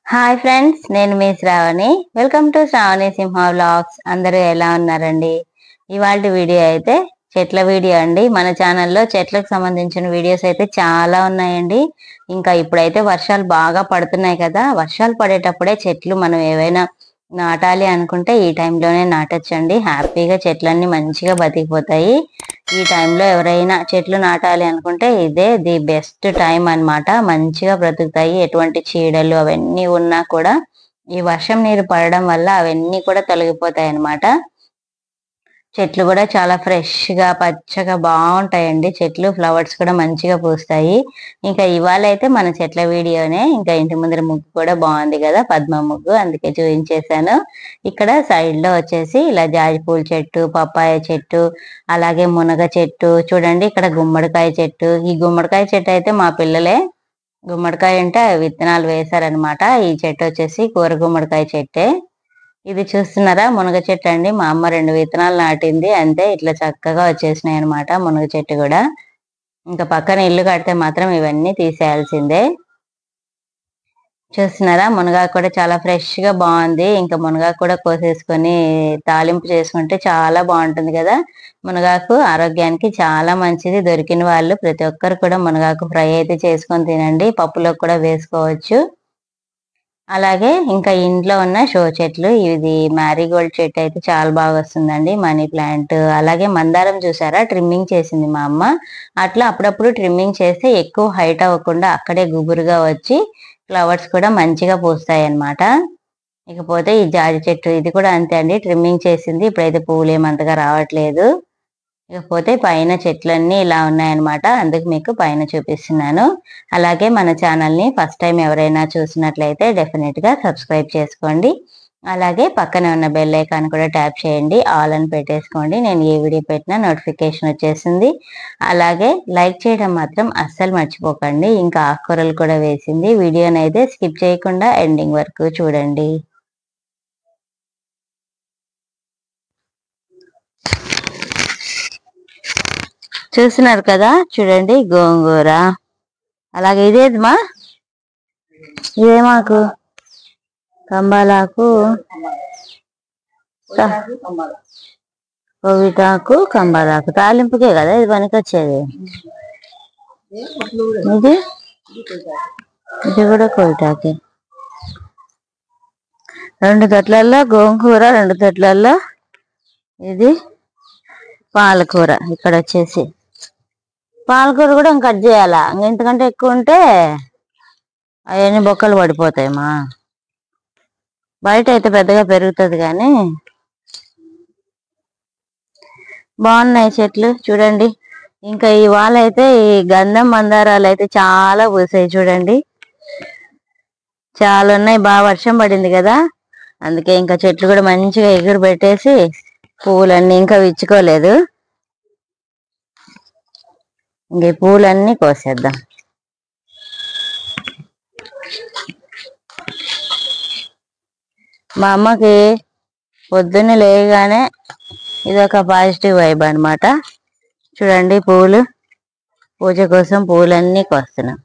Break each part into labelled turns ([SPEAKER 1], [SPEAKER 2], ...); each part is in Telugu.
[SPEAKER 1] హాయ్ ఫ్రెండ్స్, నేను మీ Shravani. Welcome to Shravani Simha vlogs. అందరూ ఎలా ఉన్నారండి? ఇవాళ వీడియో అయితే చెట్ల వీడియో అండి. మన ఛానల్లో చెట్లకు సంబంధించిన వీడియోస్ అయితే చాలా ఉన్నాయండి. ఇంకా ఇప్పుడైతే వర్షాలు బాగా పడుతున్నాయి కదా. వర్షాలు పడేటప్పుడే చెట్లు మనం ఏవైనా నాటాలి అనుకుంటే ఈ టైంలోనే నాటొచ్చండి. హ్యాపీగా చెట్లన్నీ మంచిగా బతికిపోతాయి. ఈ టైంలో ఎవరైనా చెట్లు నాటాలి అనుకుంటే ఇదే ది బెస్ట్ టైం అన్నమాట. మంచిగా బ్రతుకుతాయి. ఎటువంటి చీడలు అవన్నీ ఉన్నా కూడా ఈ వర్షం నీరు పడడం వల్ల అవన్నీ కూడా తొలగిపోతాయి అన్నమాట. చెట్లు కూడా చాలా ఫ్రెష్ గా పచ్చగా బాగుంటాయండి. చెట్లు ఫ్లవర్స్ కూడా మంచిగా పూస్తాయి. ఇంకా ఇవాళ అయితే మన చెట్ల వీడియోనే. ఇంకా ఇంటి ముందర ముగ్గు కూడా బాగుంది కదా, పద్మ ముగ్గు, అందుకే చూపించేశాను. ఇక్కడ సైడ్ లో వచ్చేసి ఇలా జాజి పూల చెట్టు, పప్పాయ చెట్టు, అలాగే మునగ చెట్టు, చూడండి ఇక్కడ గుమ్మడికాయ చెట్టు. ఈ గుమ్మడికాయ చెట్టు అయితే మా పిల్లలే గుమ్మడికాయ అంటే విత్తనాలు వేశారనమాట. ఈ చెట్టు వచ్చేసి కూర గుమ్మడికాయ చెట్టే. ఇది చూస్తున్నారా, మునగ చెట్టు అండి. మా అమ్మ 2 విత్తనాలు నాటింది, అంతే ఇట్లా చక్కగా వచ్చేసినాయి అనమాట మునగ చెట్టు కూడా. ఇంకా పక్కన ఇల్లు కడితే మాత్రం ఇవన్నీ తీసేయాల్సిందే. చూస్తున్నారా, మునగాకు కూడా చాలా ఫ్రెష్ గా బాగుంది. ఇంకా మునగాకు కూడా కోసేసుకొని తాలింపు చేసుకుంటే చాలా బాగుంటుంది కదా. మునగాకు ఆరోగ్యానికి చాలా మంచిది. దొరికిన వాళ్ళు ప్రతి ఒక్కరు కూడా మునగాకు ఫ్రై అయితే చేసుకొని తినండి. పప్పులో కూడా వేసుకోవచ్చు. అలాగే ఇంకా ఇంట్లో ఉన్న షో చెట్లు, ఇది మ్యారీగోల్డ్ చెట్టు అయితే చాలా బాగా వస్తుందండి. మనీ ప్లాంట్, అలాగే మందారం చూసారా, ట్రిమ్మింగ్ చేసింది మా అమ్మ. అట్లా అప్పుడప్పుడు ట్రిమ్మింగ్ చేస్తే ఎక్కువ హైట్ అవ్వకుండా అక్కడే గుబురుగా వచ్చి ఫ్లవర్స్ కూడా మంచిగా పూస్తాయి అన్నమాట. ఇకపోతే ఈ జాజి చెట్టు, ఇది కూడా అంతే అండి, ట్రిమ్మింగ్ చేసింది. ఇప్పుడైతే పువ్వులు ఏమంతగా రావట్లేదు. ఇకపోతే పైన చెట్లన్నీ ఇలా ఉన్నాయన్నమాట, అందుకు మీకు పైన చూపిస్తున్నాను. అలాగే మన ఛానల్ని ఫస్ట్ టైం ఎవరైనా చూసినట్లయితే డెఫినెట్ గా సబ్స్క్రైబ్ చేసుకోండి. అలాగే పక్కనే ఉన్న బెల్ ఐకాన్ కూడా ట్యాప్ చేయండి, ఆల్ అని పెట్టేసుకోండి. నేను ఏ వీడియో పెట్టినా నోటిఫికేషన్ వచ్చేసింది. అలాగే లైక్ చేయడం మాత్రం అస్సలు మర్చిపోకండి. ఇంకా ఆకుకూరలు కూడా వేసింది. వీడియోని అయితే స్కిప్ చేయకుండా ఎండింగ్ వరకు చూడండి. చూస్తున్నారు కదా, చూడండి గోంగూర, అలాగే ఇదేదిమా, ఇదేమాకు కంబాలాకు, కోవిటాకు, కంబాలాకు తాలింపుకే కదా ఇది పనికొచ్చేది. ఇది ఇది కూడా కోవిటాకే. 2 తొట్లల్లో గోంగూర, 2 తొట్లల్లో ఇది పాలకూర. ఇక్కడ వచ్చేసి పాలకూర కూడా ఇంకా కట్ చేయాలా, ఇంతకంటే ఎక్కువ ఉంటే అవన్నీ బొక్కలు పడిపోతాయమ్మా. బయట అయితే పెద్దగా పెరుగుతుంది కానీ బాగున్నాయి చెట్లు చూడండి. ఇంకా ఇవాళ అయితే ఈ గంధం మందారాలు అయితే చాలా పూసాయి చూడండి, చాలా ఉన్నాయి. బాగా వర్షం పడింది కదా, అందుకే ఇంకా చెట్లు కూడా మంచిగా ఎగురు పెట్టేసి పువ్వులన్నీ ఇంకా విచ్చుకోలేదు. ఇంక ఈ పూలన్నీ కోసేద్దాం. మా అమ్మకి పొద్దున్నే లేగానే ఇదొక పాజిటివ్ వైబ్ అనమాట. చూడండి పువ్వులు, పూజ కోసం పువ్వులన్నీ కోస్తున్నాం.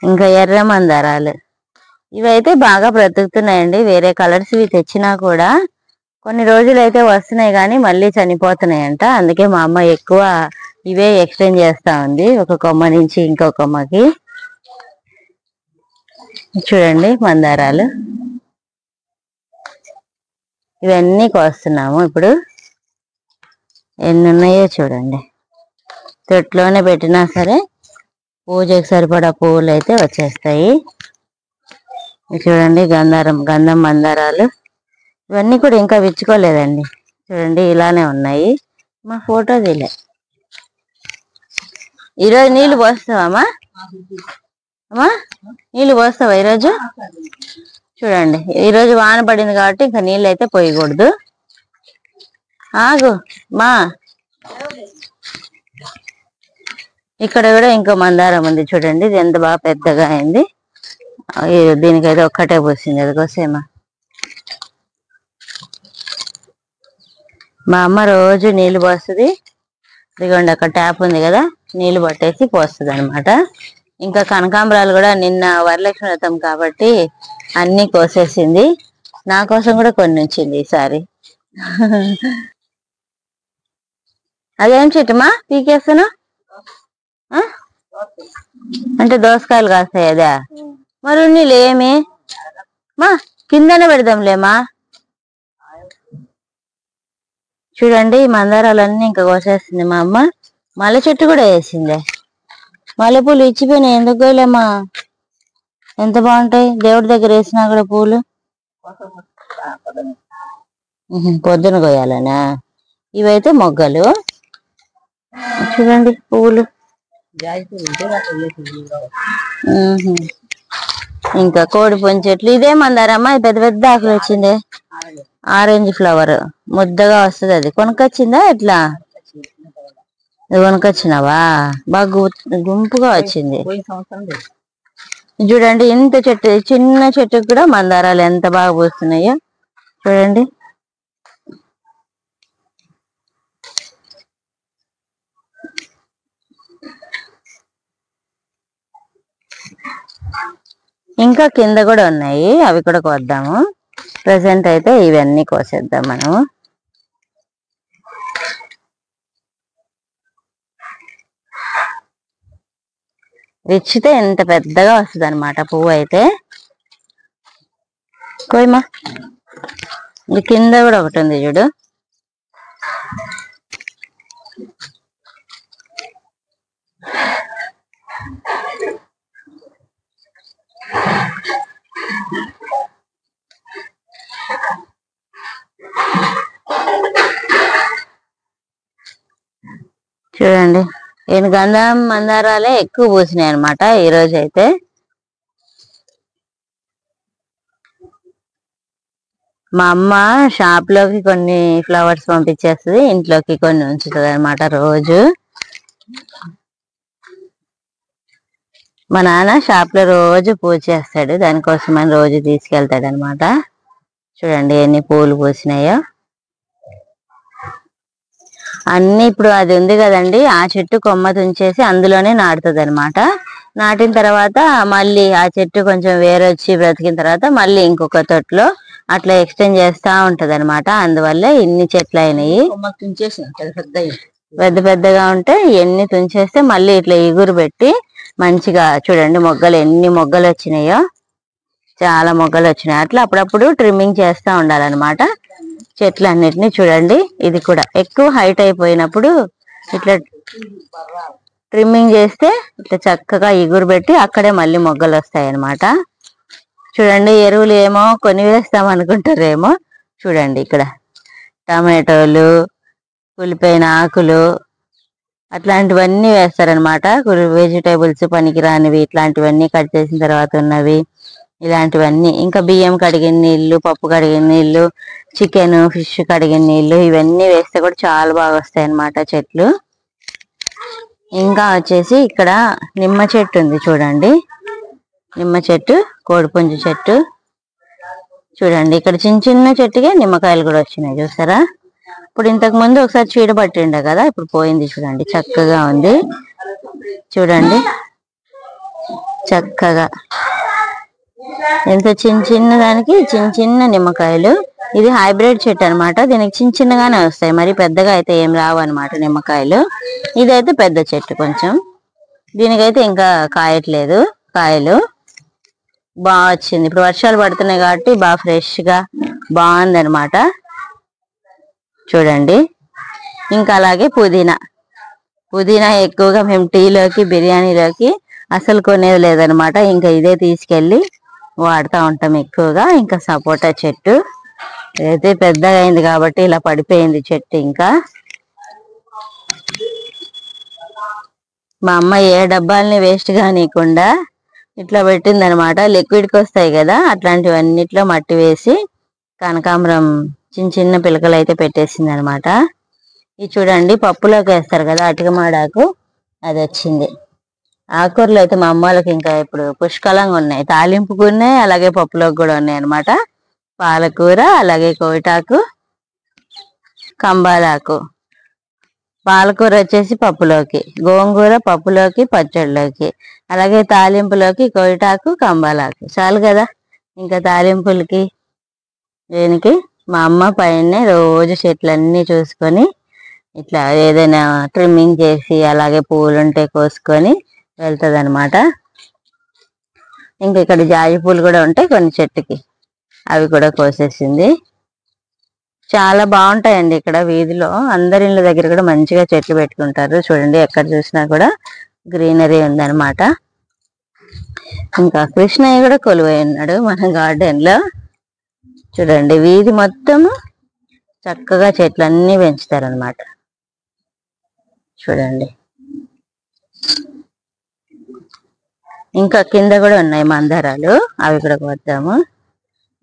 [SPEAKER 1] ఇంకా ఎర్ర మందారాలు, ఇవైతే బాగా బ్రతుకుతున్నాయండి. వేరే కలర్స్ ఇవి తెచ్చినా కూడా కొన్ని రోజులు అయితే వస్తున్నాయి కానీ మళ్ళీ చనిపోతున్నాయంట. అందుకే మా అమ్మ ఎక్కువ ఇవే ఎక్స్టెండ్ చేస్తా ఉంది, ఒక కొమ్మ నుంచి ఇంకో కొమ్మకి. చూడండి మందారాలు, ఇవన్నీ కోస్తున్నాము. ఇప్పుడు ఎన్ని ఉన్నాయో చూడండి. తొట్లోనే పెట్టినా సరే పూజకి సరిపడా పువ్వులు అయితే వచ్చేస్తాయి. చూడండి గంధం మందారాలు, ఇవన్నీ కూడా ఇంకా విచ్చుకోలేదండి. చూడండి ఇలానే ఉన్నాయి. మా ఫోటో తీలే. ఈరోజు నీళ్ళు పోస్తావమ్మా? అమ్మా నీళ్ళు పోస్తావా ఈరోజు? చూడండి ఈరోజు వాన పడింది కాబట్టి ఇంకా నీళ్ళు అయితే పోయకూడదు. ఆగు మా, ఇక్కడ కూడా ఇంకో మందారం ఉంది చూడండి, ఇది ఎంత బాగా పెద్దగా అయింది. దీనికైతే ఒక్కటే పోసింది, అది కోసేమా. మా అమ్మ రోజు నీళ్ళు పోస్తుంది. ఇదిగోండి అక్కడ ట్యాప్ ఉంది కదా, నీళ్లు పట్టేసి పోస్తుంది అనమాట. ఇంకా కనకాంబరాలు కూడా నిన్న వరలక్ష్మి వ్రతం కాబట్టి అన్ని కోసేసింది. నా కోసం కూడా కొన్ని ఉంచింది ఈసారి. అదేం చెట్టుమా పీకేస్తాను అంటే దోసకాయలు కాస్తాయి అదా? మరి నీళ్ళేమి మా కిందనే పెడదాంలేమా. చూడండి మందారాలన్నీ ఇంకా కోసేస్తుంది మా అమ్మ. మల్లె చెట్టు కూడా వేసిందే. మల్లెపూలు ఇచ్చిపోయినాయి, ఎందుకు కోయలేమ్మా? ఎంత బాగుంటాయి దేవుడి దగ్గర వేసినా కూడా పూలు. పొద్దున కోయాలనా? ఇవైతే మొగ్గలు. చూడండి పువ్వులు. ఇంకా కోడి పొంచెట్లు. ఇదే మందారమ్మా, పెద్ద పెద్ద ఆకులు వచ్చింది. ఆరెంజ్ ఫ్లవర్ ముద్దగా వస్తుంది. అది కొనుకొచ్చిందా ఎట్లా? కొనుకొచ్చినావా? బాగా గుంపుగా వచ్చింది. చూడండి ఇంత చెట్టు, చిన్న చెట్టుకు కూడా మందారాలు ఎంత బాగా పూస్తున్నాయో చూడండి. ఇంకా కింద కూడా ఉన్నాయి, అవి కూడా కోద్దాము. ప్రెసెంట్ అయితే ఇవన్నీ కోసేద్దాం మనము. విచ్చితే ఎంత పెద్దగా వస్తుంది అనమాట పువ్వు అయితే. కోయమా. ఇది కింద కూడా ఒకటి ఉంది చూడు. చూడండి గంధం మందారాలే ఎక్కువ పూసినాయి అనమాట ఈరోజు అయితే. మా అమ్మ షాప్ లోకి కొన్ని ఫ్లవర్స్ పంపించేస్తుంది, ఇంట్లోకి కొన్ని ఉంచుతుంది అనమాట రోజు. మా నాన్న షాప్ లో రోజు పూజ చేస్తాడు, దానికోసం అని రోజు తీసుకెళ్తాడు అనమాట. చూడండి ఎన్ని పూలు పూసినాయో అన్ని. ఇప్పుడు అది ఉంది కదండి, ఆ చెట్టు కొమ్మ తుంచేసి అందులోనే నాటుతుంది అనమాట. నాటిన తర్వాత మళ్ళీ ఆ చెట్టు కొంచెం వేరొచ్చి బ్రతికిన తర్వాత మళ్ళీ ఇంకొక తొట్లో అట్లా ఎక్స్టెండ్ చేస్తా ఉంటది అనమాట. అందువల్ల ఇన్ని చెట్లు అయినాయి. పెద్ద పెద్దగా ఉంటే ఎన్ని తుంచేస్తే మళ్ళీ ఇట్లా ఇగురు పెట్టి మంచిగా చూడండి మొగ్గలు ఎన్ని మొగ్గలు వచ్చినాయో, చాలా మొగ్గలు వచ్చినాయి. అట్లా అప్పుడప్పుడు ట్రిమ్మింగ్ చేస్తూ ఉండాలన్నమాట చెట్లన్నిటిని. చూడండి ఇది కూడా ఎక్కువ హైట్ అయిపోయినప్పుడు ఇట్లా ట్రిమ్మింగ్ చేస్తే ఇట్లా చక్కగా ఇగురు పెట్టి అక్కడే మళ్ళీ మొగ్గలు వస్తాయి అన్నమాట. చూడండి ఎరువులు ఏమో కొని వేస్తాం అనుకుంటారేమో. చూడండి ఇక్కడ టమాటోలు, కులిపోయిన ఆకులు అట్లాంటివన్నీ వేస్తారనమాట. వెజిటేబుల్స్ పనికిరానివి ఇట్లాంటివన్నీ కట్ చేసిన తర్వాత ఉన్నవి ఇలాంటివన్నీ. ఇంకా బియ్యం కడిగిన నీళ్లు, పప్పు కడిగిన నీళ్లు, చికెన్ ఫిష్ కడిగిన నీళ్లు ఇవన్నీ వేస్తే కూడా చాలా బాగా వస్తాయి అన్నమాట చెట్లు. ఇంకా వచ్చేసి ఇక్కడ నిమ్మ చెట్టు ఉంది చూడండి. నిమ్మ చెట్టు, కోడిపుంజు చెట్టు. చూడండి ఇక్కడ చిన్న చిన్న చెట్టుకే నిమ్మకాయలు కూడా వచ్చినాయి చూసారా. ఇప్పుడు ఇంతకు ముందు ఒకసారి చీడ పట్టిండే కదా, ఇప్పుడు పోయింది. చూడండి చక్కగా ఉంది. చూడండి చక్కగా ఎంత చిన్న చిన్న దానికి చిన్న చిన్న నిమ్మకాయలు. ఇది హైబ్రిడ్ చెట్టు అనమాట, దీనికి చిన్న చిన్నగానే వస్తాయి, మరి పెద్దగా అయితే ఏం రావు అనమాట నిమ్మకాయలు. ఇదైతే పెద్ద చెట్టు కొంచెం, దీనికైతే ఇంకా కాయట్లేదు కాయలు. బాగా వచ్చింది, ఇప్పుడు వర్షాలు పడుతున్నాయి కాబట్టి బాగా ఫ్రెష్ గా బాగుంది అనమాట. చూడండి ఇంకా అలాగే పుదీనా. పుదీనా ఎక్కువగా మేము టీలోకి బిర్యానీలోకి అసలు కొనేది లేదనమాట, ఇంకా ఇదే తీసుకెళ్ళి వాడుతూ ఉంటాం ఎక్కువగా. ఇంకా సపోటా చెట్టు అయితే పెద్దగా అయింది కాబట్టి ఇలా పడిపోయింది చెట్టు. ఇంకా మా అమ్మ ఏ డబ్బాలని వేస్ట్ కానీయకుండా ఇట్లా పెట్టింది అనమాట. లిక్విడ్కి వస్తాయి కదా అట్లాంటివన్నిట్లో మట్టి వేసి కనకాంబరం చిన్న చిన్న పిలకలు అయితే పెట్టేసింది అనమాట. ఇది చూడండి పప్పులోకి వేస్తారు కదా అటికమాడాకు, అది వచ్చింది. ఆకుకూరలు అయితే మా అమ్మ వాళ్ళకి ఇంకా ఇప్పుడు పుష్కలంగా ఉన్నాయి, తాలింపుకు ఉన్నాయి అలాగే పప్పులోకి కూడా ఉన్నాయి అనమాట. పాలకూర, అలాగే కోయిటాకు, కంబాలాకు. పాలకూర వచ్చేసి పప్పులోకి, గోంగూర పప్పులోకి పచ్చడిలోకి, అలాగే తాలింపులోకి కోయిటాకు, కంబాలాకు. చాలు కదా, ఇంకా తాలింపులకి దేనికి మా అమ్మ పైన రోజు చెట్లన్నీ చూసుకొని ఇట్లా ఏదైనా ట్రిమ్మింగ్ చేసి అలాగే పూలు ఉంటే కోసుకొని వెళ్తుంది అనమాట. ఇంకా ఇక్కడ జాజి పూలు కూడా ఉంటాయి కొన్ని చెట్టుకి, అవి కూడా కోసేసింది. చాలా బాగుంటాయండి ఇక్కడ వీధిలో. అందరి ఇళ్ళ దగ్గర కూడా మంచిగా చెట్లు పెట్టుకుంటారు. చూడండి ఎక్కడ చూసినా కూడా గ్రీనరీ ఉందన్నమాట. ఇంకా కృష్ణయ్య కూడా కొలువై ఉన్నాడు మన గార్డెన్ లో. చూడండి వీధి మొత్తము చక్కగా చెట్లన్నీ పెంచుతారనమాట. చూడండి ఇంకా కింద కూడా ఉన్నాయి మందారాలు, అవి కూడా కొద్దాము.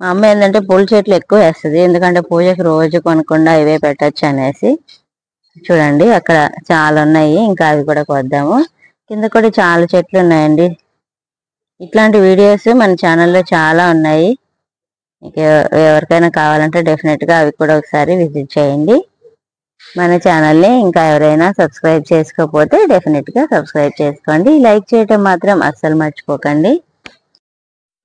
[SPEAKER 1] మా అమ్మ ఏంటంటే పూల చెట్లు ఎక్కువ వేస్తుంది, ఎందుకంటే పూజకి రోజు కొనకుండా ఇవే పెట్టచ్చు అనేసి. చూడండి అక్కడ చాలా ఉన్నాయి, ఇంకా అవి కూడా కొద్దాము. కింద కూడా చాలా చెట్లు ఉన్నాయండి. ఇట్లాంటి వీడియోస్ మన ఛానల్లో చాలా ఉన్నాయి. ఎవరికైనా కావాలంటే డెఫినెట్గా అవి కూడా ఒకసారి విజిట్ చేయండి. మన ఛానల్ని ఇంకా ఎవరైనా సబ్స్క్రైబ్ చేసుకోకపోతే డెఫినెట్గా సబ్స్క్రైబ్ చేసుకోండి. లైక్ చేయటం మాత్రం అస్సలు మర్చిపోకండి.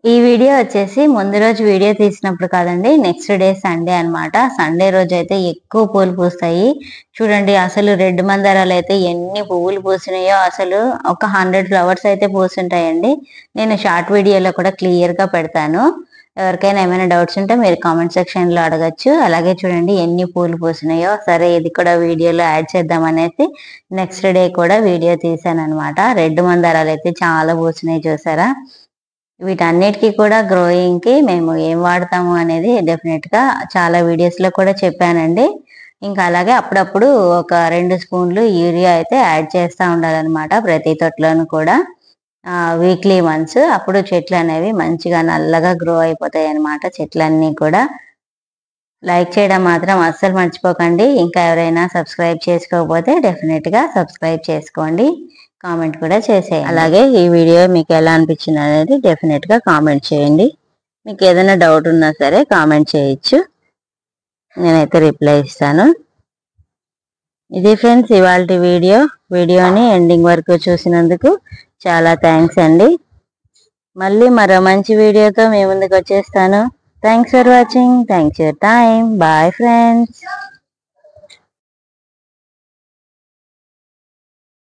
[SPEAKER 1] ఈ వీడియో వచ్చేసి ముందు రోజు వీడియో తీసినప్పుడు కాదండి, నెక్స్ట్ డే సండే అనమాట. సండే రోజు అయితే ఎక్కువ పూలు పూస్తాయి. చూడండి అసలు రెడ్ మందారాలు అయితే ఎన్ని పువ్వులు పూసినాయో, అసలు ఒక 100 ఫ్లవర్స్ అయితే పూసుంటాయండి. నేను షార్ట్ వీడియోలో కూడా క్లియర్గా పెడతాను. ఎవరికైనా ఏమైనా డౌట్స్ ఉంటే మీరు కామెంట్ సెక్షన్లో అడగచ్చు. అలాగే చూడండి ఎన్ని పూలు పూసినాయో. సరే ఇది కూడా వీడియోలో యాడ్ చేద్దాం అనేసి నెక్స్ట్ డే కూడా వీడియో తీసాను అనమాట. రెడ్ మందారాలు అయితే చాలా పూసినాయి చూసారా. వీటన్నిటికీ కూడా గ్రోయింగ్కి మేము ఏం వాడతాము అనేది డెఫినెట్గా చాలా వీడియోస్లో కూడా చెప్పానండి. ఇంకా అలాగే అప్పుడప్పుడు ఒక 2 స్పూన్లు యూరియా అయితే యాడ్ చేస్తూ ఉండాలన్నమాట ప్రతి తొట్లోనూ కూడా, వీక్లీ వన్స్. అప్పుడు చెట్లు అనేవి మంచిగా నల్లగా గ్రో అయిపోతాయి అన్నమాట చెట్లన్నీ కూడా. లైక్ చేయడం మాత్రం అస్సలు మర్చిపోకండి. ఇంకా ఎవరైనా సబ్స్క్రైబ్ చేసుకోకపోతే డెఫినెట్గా సబ్స్క్రైబ్ చేసుకోండి. కామెంట్ కూడా చేసేయండి. అలాగే ఈ వీడియో మీకు ఎలా అనిపించింది అనేది డెఫినెట్గా కామెంట్ చేయండి. మీకు ఏదైనా డౌట్ ఉన్నా సరే కామెంట్ చేయొచ్చు, నేనైతే రిప్లై ఇస్తాను. ఇది ఫ్రెండ్స్ ఇవాళ వీడియోని ఎండింగ్ వరకు చూసినందుకు చాలా థ్యాంక్స్ అండి. మళ్ళీ మరో మంచి వీడియోతో మీ ముందుకు వచ్చేస్తాను. Thanks for watching. Thanks your time. Bye friends.